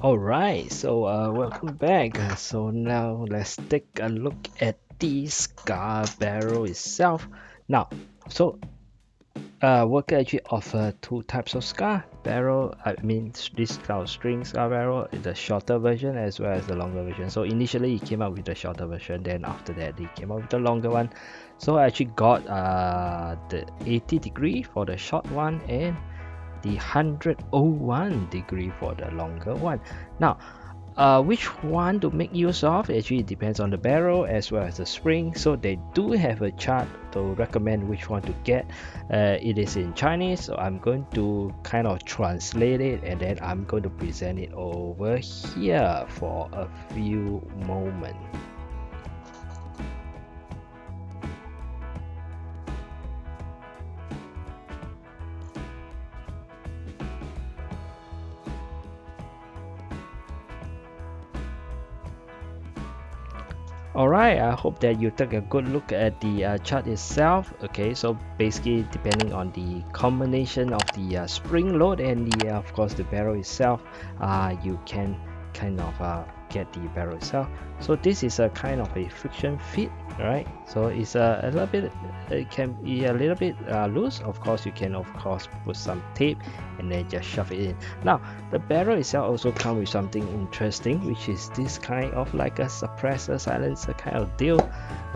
Alright, so welcome back. So now let's take a look at the scar barrel itself. Now, so Worker actually offer two types of scar barrel. I mean, this kind of string scar barrel, the shorter version as well as the longer version. So initially, he came out with the shorter version. Then after that, he came out with the longer one. So I actually got the 80 degree for the short one and the 101 degree for the longer one. Now, which one to make use of? Actually, it depends on the barrel as well as the spring. So they do have a chart to recommend which one to get. It is in Chinese, so I'm going to kind of translate it and then I'm going to present it over here for a few moments. Alright, I hope that you take a good look at the chart itself. Okay, so basically depending on the combination of the spring load and the of course the barrel itself, you can kind of get the barrel itself. So this is a kind of a friction fit, right? So it's a little bit, it can be a little bit loose. Of course, you can of course put some tape and then just shove it in. Now the barrel itself also comes with something interesting, which is this kind of like a suppressor silencer kind of deal.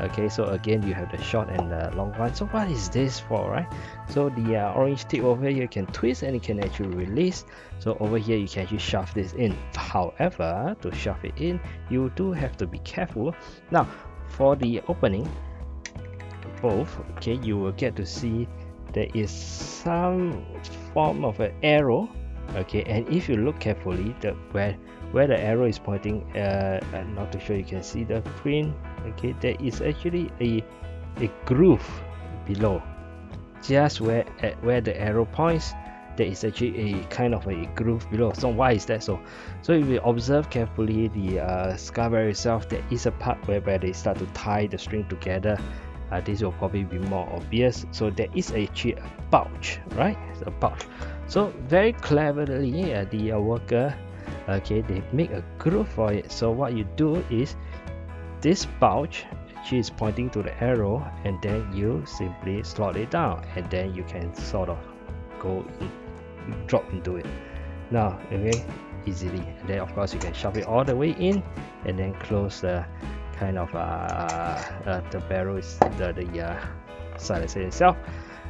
Okay, so again you have the short and the long one. So what is this for, right? So the orange tip over here you can twist and it can actually release. So over here you can actually shove this in. However, to shove it in, you do have to be careful. Now for the opening, both, okay, you will get to see there is some form of an arrow. Okay, and if you look carefully, where the arrow is pointing, I'm not too sure you can see the print. Okay, there is actually a groove below, just where the arrow points. There is actually a kind of a groove below. So why is that so? So if you observe carefully the scar barrel itself, there is a part where they start to tie the string together. This will probably be more obvious. So there is actually a pouch, right? A pouch. So very cleverly, the worker, okay, they make a groove for it. So what you do is this pouch actually is pointing to the arrow, and then you simply slot it down, and then you can sort of go in, drop into it. Now, okay, easily. And then of course you can shove it all the way in, and then close the kind of the barrel is the silencer itself.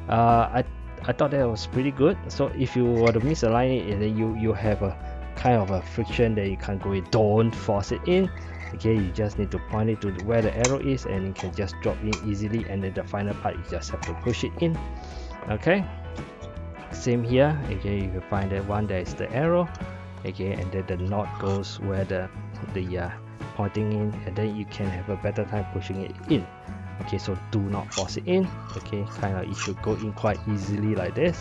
I thought that was pretty good. So if you were to misalign it, and then you have a kind of a friction that you can't go in, don't force it in. Okay, you just need to point it to where the arrow is and you can just drop in easily, and then the final part you just have to push it in. Okay, same here. Okay, you can find that one, there is the arrow. Okay, and then the knot goes where the pointing in, and then you can have a better time pushing it in. Okay, so do not force it in. Okay, kind of it should go in quite easily like this.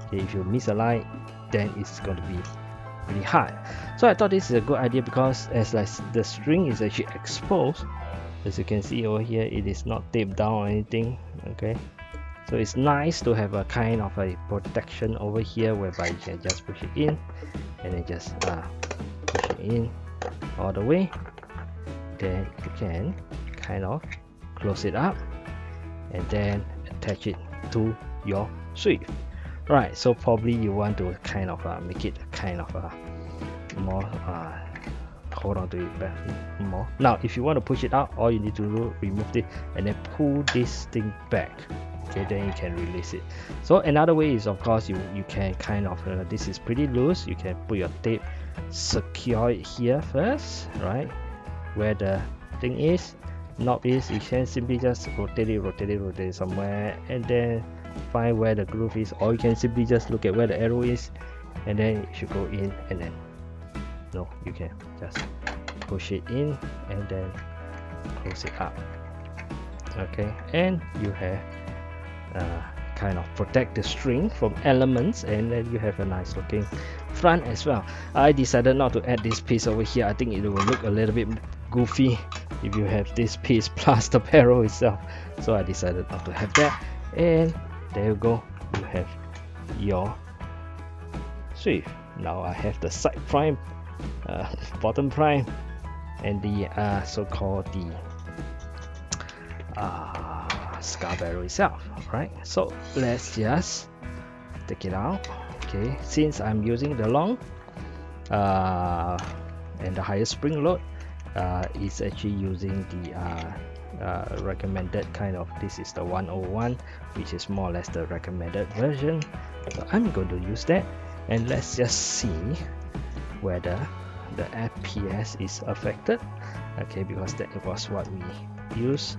Okay, if you misalign, then it's going to be really hard. So I thought this is a good idea because as like the string is actually exposed, as you can see over here, it is not taped down or anything. Okay, so it's nice to have a kind of a protection over here whereby you can just push it in and then just push it in all the way. Then you can kind of close it up and then attach it to your swift. Right, so probably you want to kind of make it kind of more hold on to it back more. Now if you want to push it out, all you need to do, remove it and then pull this thing back. Okay, then you can release it. So another way is of course you can kind of this is pretty loose, you can put your tape, secure it here first, right where the thing is, knob is. You can simply just rotate it somewhere and then find where the groove is, or you can simply just look at where the arrow is and then it should go in, and then no, you can just push it in and then close it up. Okay, and you have kind of protect the string from elements, and then you have a nice looking front as well. I decided not to add this piece over here. I think it will look a little bit goofy if you have this piece plus the barrel itself, so I decided not to have that. And there you go, you have your swift. Now I have the side prime, bottom prime, and the so-called the scar barrel itself. Right, so let's just take it out. Okay, since I'm using the long and the highest spring load, it's actually using the recommended kind of, this is the 101, which is more or less the recommended version. So I'm going to use that, and let's just see whether the FPS is affected. Okay, because that was what we used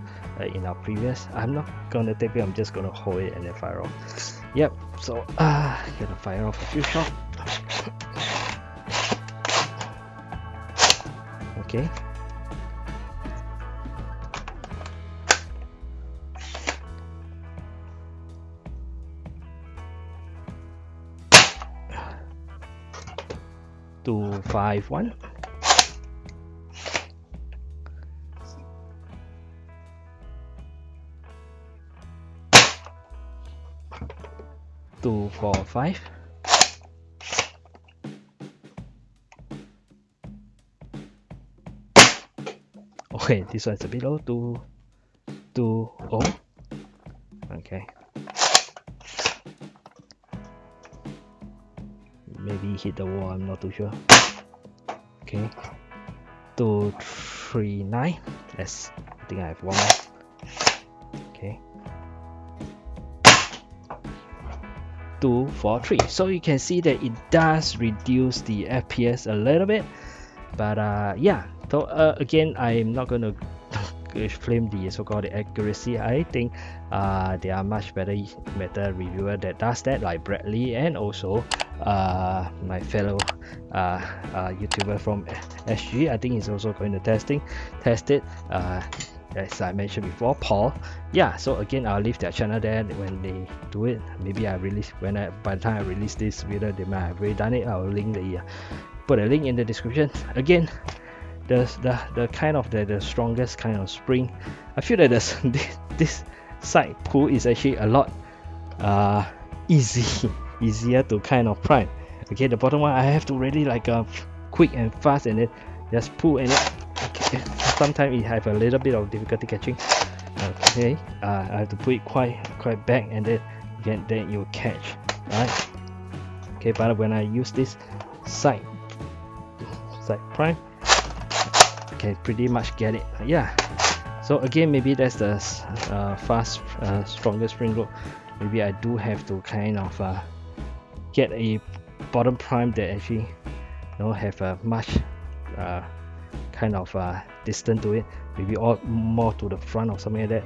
in our previous. I'm not gonna tape it, I'm just gonna hold it and then fire off. Yep, so gonna fire off a few shots. Okay, two, 5, 1. Two, 4, 5. Okay, this one's a bit low. 2, 2, 0. Okay. Maybe hit the wall, I'm not too sure. Okay. 2, 3, 9. Yes, I think I have one more. Okay. 2, 4, 3. So you can see that it does reduce the FPS a little bit, but yeah. So again, I'm not going to claim the so-called accuracy. I think there are much better reviewer that does that, like Bradley, and also my fellow YouTuber from SG. I think he's also going to test it. As I mentioned before, Paul. Yeah, so again, I'll leave their channel there when they do it. Maybe I release by the time I release this video, they might have already done it. I'll link put a link in the description. Again, the kind of the strongest kind of spring. I feel that this side pull is actually a lot easier to kind of prime. Okay, the bottom one I have to really like quick and fast and then just pull, and then okay, sometimes it have a little bit of difficulty catching. Okay, I have to put it quite back, and then then you catch, right? Okay, but when I use this side prime, okay, pretty much get it. Yeah, so again, maybe that's the strongest spring load. Maybe I do have to kind of get a bottom prime that actually have a much kind of distance to it, maybe all more to the front or something like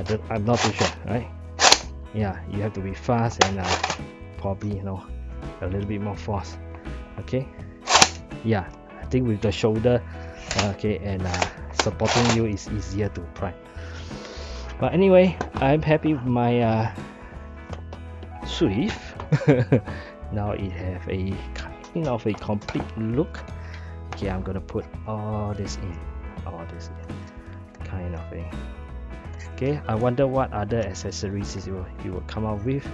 that. I'm not too sure, right? Yeah, you have to be fast and probably a little bit more force. Okay, yeah, I think with the shoulder okay, and supporting you is easier to prime. But anyway, I'm happy with my Swift. Now it have a kind of a complete look. Okay, I'm gonna put all this in, kind of a. Okay, I wonder what other accessories you will come up with.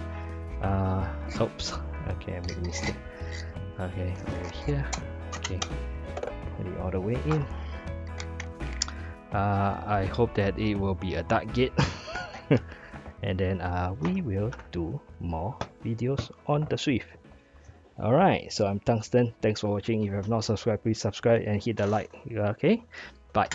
Oops, okay, I made a mistake. Okay, over here. Okay, put it all the way in. I hope that it will be a dark gate. And then we will do more videos on the Swift. Alright, so I'm Tungsten. Thanks for watching. If you have not subscribed, please subscribe and hit the like. Okay, bye.